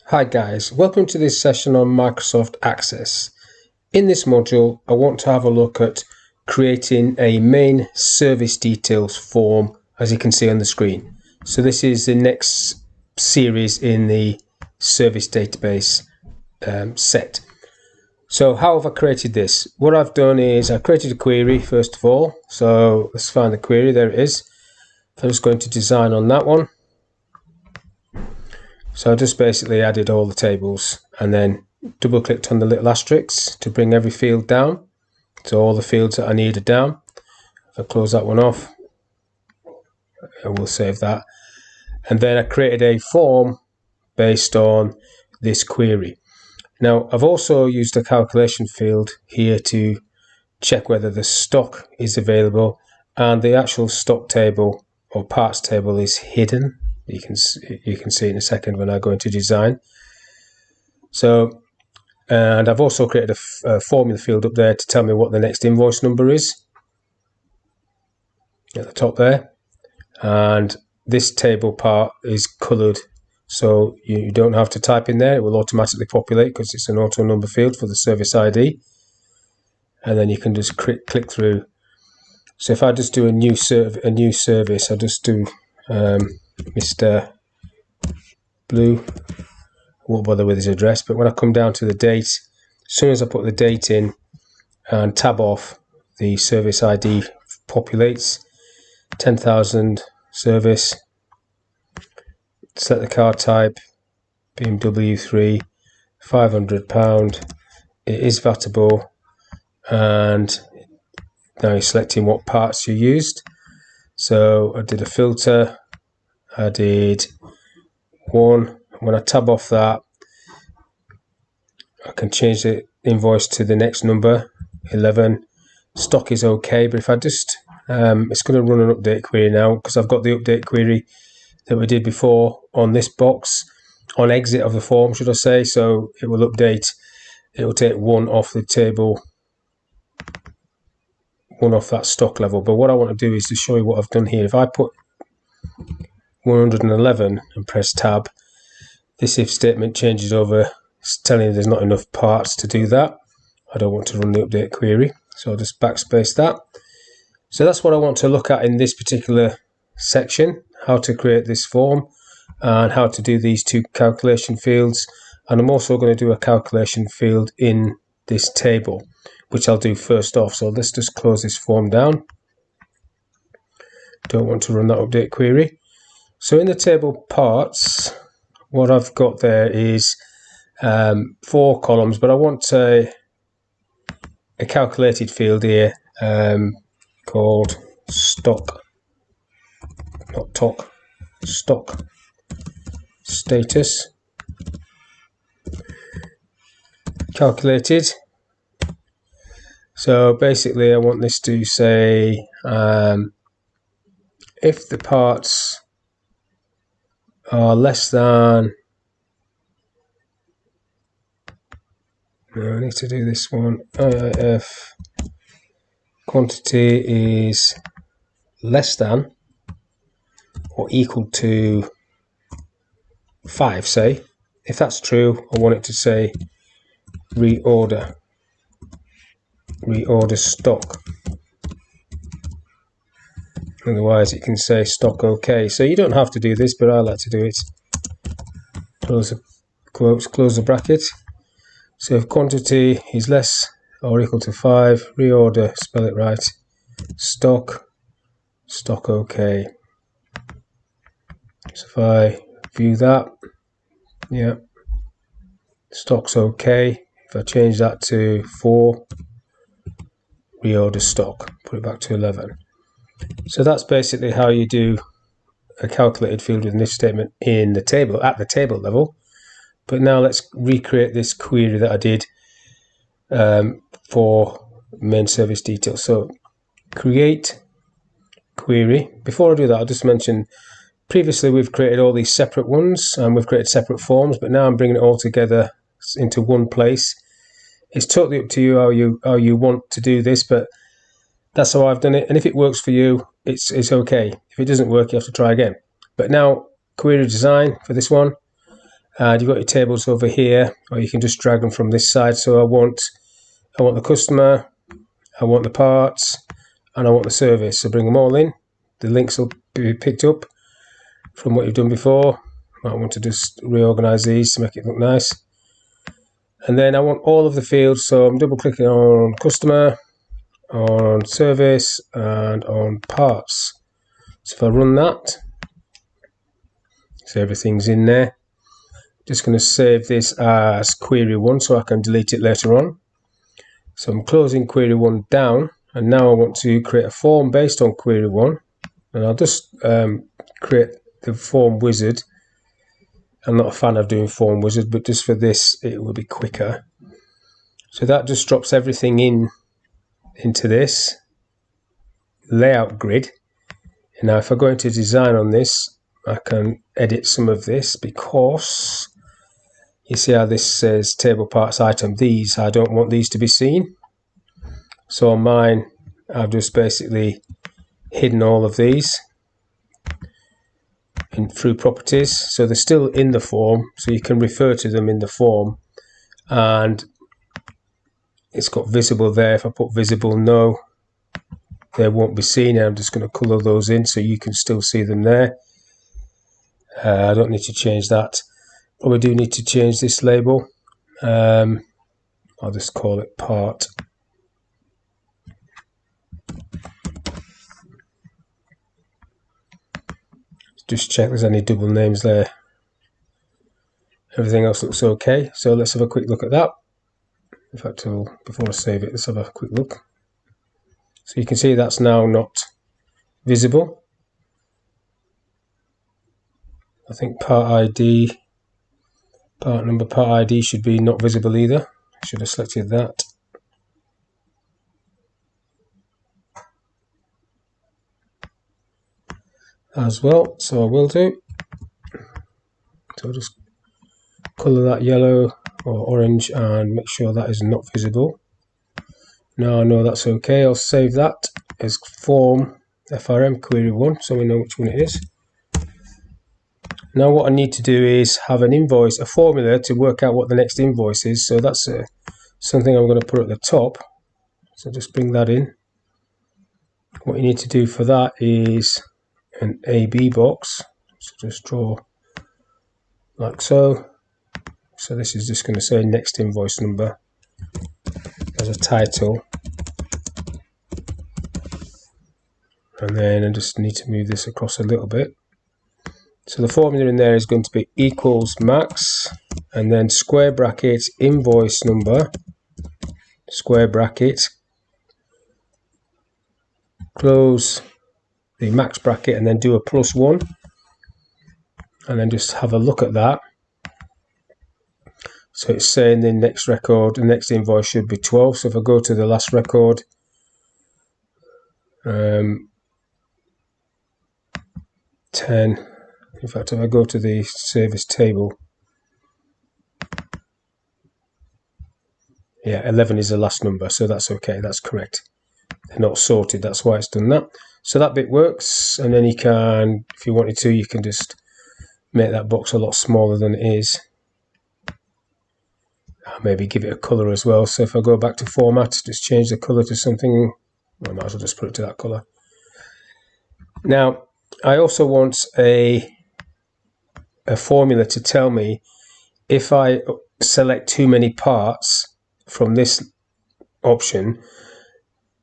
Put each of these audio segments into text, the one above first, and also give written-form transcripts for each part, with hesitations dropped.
Hi guys, welcome to this session on Microsoft Access. In this module, I want to have a look at creating a main service details form, as you can see on the screen. So this is the next series in the service database set. So how have I created this? What I've done is I created a query first of all. So let's find the query, there it is. I'm just going to design on that one. So I just basically added all the tables and then double clicked on the little asterisks to bring every field down. So all the fields that I need are down. If I close that one off, I will save that. And then I created a form based on this query. Now I've also used a calculation field here to check whether the stock is available, and the actual stock table or parts table is hidden. You can see in a second when I go into design. So, and I've also created a formula field up there to tell me what the next invoice number is at the top there. And this table part is coloured, so you don't have to type in there. It will automatically populate because it's an auto number field for the service ID. And then you can just click through. So if I just do a new service, I'll just do Mr. Blue. I won't bother with his address, but when I come down to the date, as soon as I put the date in and tab off, the service ID populates. 10,000 service. Select the car type, BMW 3, £500. It is vatable, and now you're selecting what parts you used. So I did a filter, I did one. When I tab off that, I can change the invoice to the next number, 11. Stock is okay, but if I just, it's going to run an update query now because I've got the update query that we did before on this box, on exit of the form, should I say. So it will update, it will take one off the table, one off that stock level. But what I want to do is to show you what I've done here. If I put 111 and press tab, this if statement changes over. It's telling you there's not enough parts to do that. I don't want to run the update query, so I'll just backspace that. So that's what I want to look at in this particular section, how to create this form and how to do these two calculation fields. And I'm also going to do a calculation field in this table, which I'll do first off. So let's just close this form down. Don't want to run that update query. So in the table parts, what I've got there is 4 columns, but I want a calculated field here called stock, not TOC, stock status calculated. So basically I want this to say if the parts are less than, I need to do this one, IIF quantity is less than or equal to 5, say. If that's true, I want it to say reorder stock. Otherwise it can say stock okay. So you don't have to do this, but I like to do it. Close the quotes, close the bracket. So if quantity is less or equal to 5, reorder, spell it right, stock okay. So if I view that, yeah, stock's okay. If I change that to 4, reorder stock, put it back to 11. So that's basically how you do a calculated field with an if statement in the table, at the table level. But now let's recreate this query that I did for main service details. So create query. Before I do that, I'll just mention previously we've created all these separate ones and we've created separate forms, but now I'm bringing it all together into one place. It's totally up to you how you want to do this, but that's how I've done it. And if it works for you, it's okay. If it doesn't work, you have to try again. But now query design for this one. And you've got your tables over here, or you can just drag them from this side. So I want the customer, I want the parts, and I want the service. So bring them all in. The links will be picked up from what you've done before. I want to just reorganize these to make it look nice. And then I want all of the fields, so I'm double clicking on customer, on service, and on parts. So if I run that, so everything's in there. Just going to save this as query 1 so I can delete it later on. So I'm closing query 1 down, and now I want to create a form based on query 1, and I'll just create the form wizard. I'm not a fan of doing form wizard, but just for this it will be quicker. So that just drops everything into this layout grid. And now if I go into design on this, I can edit some of this, because you see how this says table parts item. These, I don't want these to be seen. So on mine, I've just basically hidden all of these through properties. So they're still in the form, so you can refer to them in the form. And it's got visible there. If I put visible no, they won't be seen. And I'm just going to colour those in so you can still see them there. I don't need to change that. But we do need to change this label. I'll just call it part. Just check there's any double names there. Everything else looks okay. So let's have a quick look at that. In fact, before I save it, let's have a quick look. So you can see that's now not visible. I think part ID, part number, part ID should be not visible either. I should have selected that. As well, so I will do. So I'll just colour that yellow or orange and make sure that is not visible. Now I know that's okay. I'll save that as form FRM query 1 so we know which one it is. Now what I need to do is have an invoice, a formula to work out what the next invoice is. So that's something I'm going to put at the top. So just bring that in. What you need to do for that is an AB box. So just draw like so. So this is just going to say next invoice number as a title. And then I just need to move this across a little bit. So the formula in there is going to be equals max, and then square bracket invoice number, square bracket, close the max bracket, and then do a +1, and then just have a look at that. So it's saying the next record, the next invoice should be 12. So if I go to the last record, 10. In fact, if I go to the service table, yeah, 11 is the last number, so that's okay, that's correct. They're not sorted, that's why it's done that. So that bit works, and then you can, if you wanted to, you can just make that box a lot smaller than it is. Maybe give it a colour as well. So if I go back to format, just change the colour to something, I might as well just put it to that colour. Now, I also want a formula to tell me if I select too many parts from this option,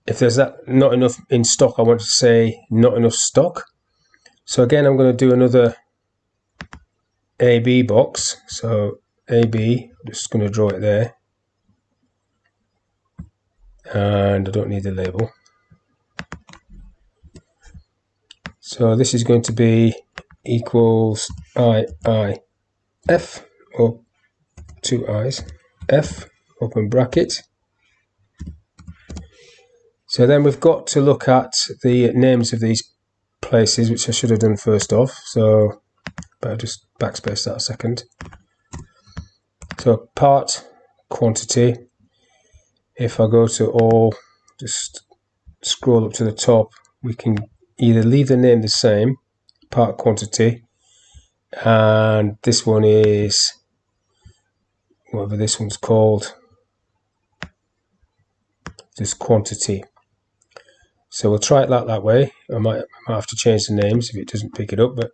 if there's not enough in stock, I want to say not enough stock. So again, I'm going to do another AB box. So AB, I'm just going to draw it there, and I don't need the label. So this is going to be equals IIF, or 2 I's, F, open bracket. So then we've got to look at the names of these places, which I should have done first off. So, but I'll just backspace that a second. So part quantity, if I go to all, just scroll up to the top, we can either leave the name the same, part quantity, and this one is whatever this one's called, just quantity. So we'll try it that way. I might have to change the names if it doesn't pick it up, but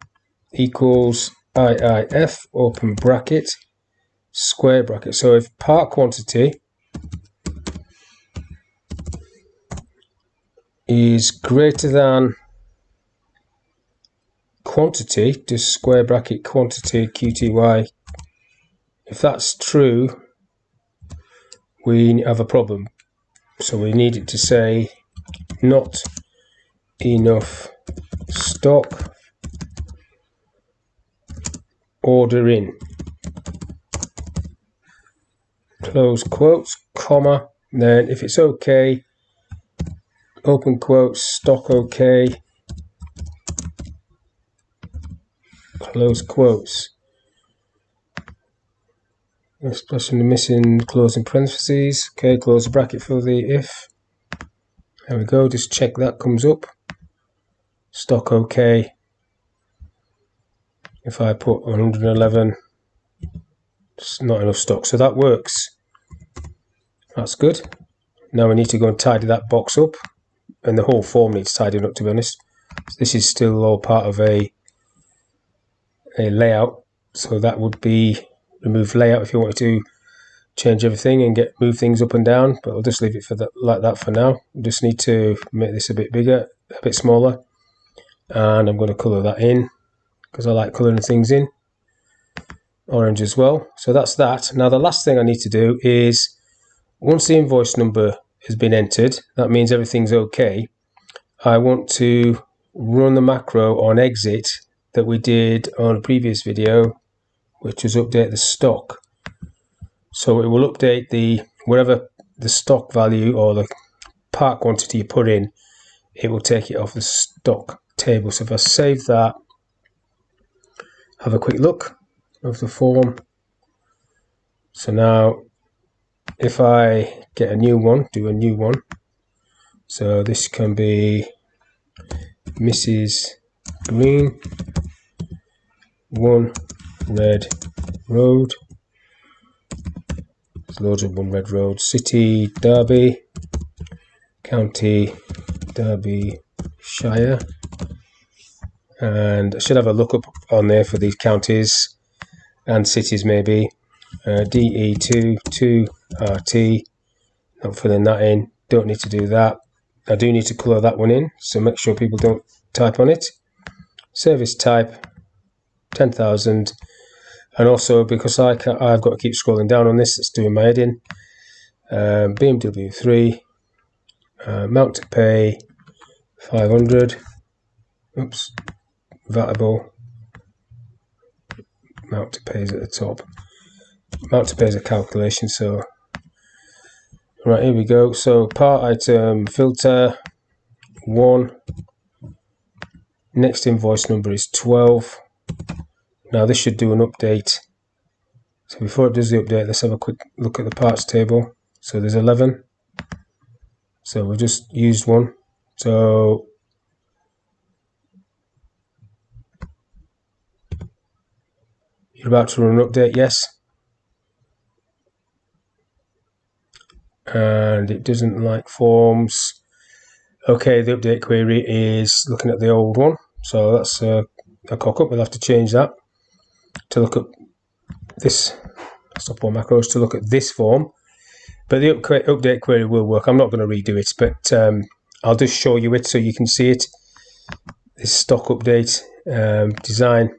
equals IIF, open bracket, square bracket. So if part quantity is greater than quantity, just square bracket quantity QTY, if that's true, we have a problem. So we need it to say not enough stock, order in, close quotes, comma, then if it's okay, open quotes, stock okay, close quotes. Expression missing closing parentheses. Okay, close the bracket for the if. There we go, just check that comes up. Stock okay. If I put 111, it's not enough stock, so that works. That's good. Now we need to go and tidy that box up, and the whole form needs tidying up, to be honest. This is still all part of a layout, so that would be remove layout if you wanted to change everything and move things up and down, but I'll just leave it for that like that for now. We just need to make this a bit bigger, a bit smaller, and I'm going to colour that in because I like colouring things in. Orange as well. So that's that. Now the last thing I need to do is, once the invoice number has been entered, that means everything's okay. I want to run the macro on exit that we did on a previous video, which is update the stock. So it will update wherever the stock value or the part quantity you put in, it will take it off the stock table. So if I save that, have a quick look of the form. So now if I get a new one, do a new one. So this can be Mrs. Green, 1 Red Road. There's loads of 1 Red Road. City Derby, County Derbyshire, and I should have a lookup on there for these counties and cities maybe. DE2 2RT, not filling that in, don't need to do that. I do need to colour that one in, so make sure people don't type on it. Service type 10,000, and also because I've got to keep scrolling down on this, it's doing my head in. BMW 3, amount to pay 500, oops, vatable, amount to pay is at the top. Amount to pay is a calculation, so right, here we go. So part item filter 1, next invoice number is 12. Now this should do an update. So before it does the update, let's have a quick look at the parts table. So there's 11. So we've just used one. So you're about to run an update, yes. And it doesn't like forms. Okay, the update query is looking at the old one. So that's a cock up. We'll have to change that to look at this. Stop all macros to look at this form. But the update query will work. I'm not going to redo it, but I'll just show you it so you can see it. This stock update design.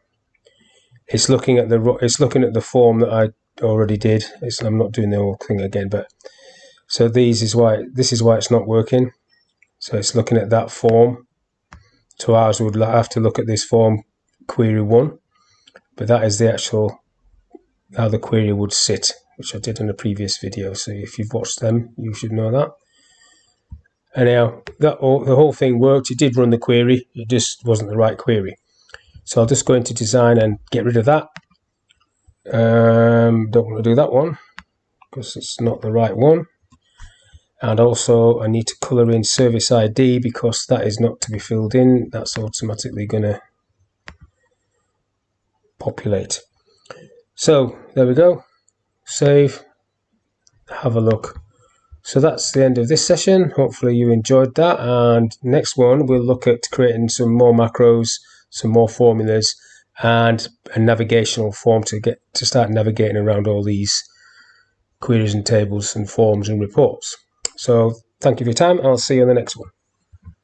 It's looking at the form that I already did. I'm not doing the whole thing again, but so this is why it's not working. So it's looking at that form. So ours would have to look at this form query 1, but that is the actual how the query would sit, which I did in a previous video. So if you've watched them, you should know that. Anyhow, the whole thing worked. It did run the query. It just wasn't the right query. So I'll just go into design and get rid of that. Don't want to do that one because it's not the right one. And also I need to colour in service ID because that is not to be filled in. That's automatically going to populate. So there we go. save, have a look. So that's the end of this session. Hopefully you enjoyed that, and next one we'll look at creating some more macros, some more formulas, and a navigational form to start navigating around all these queries and tables and forms and reports. So thank you for your time. I'll see you on the next one.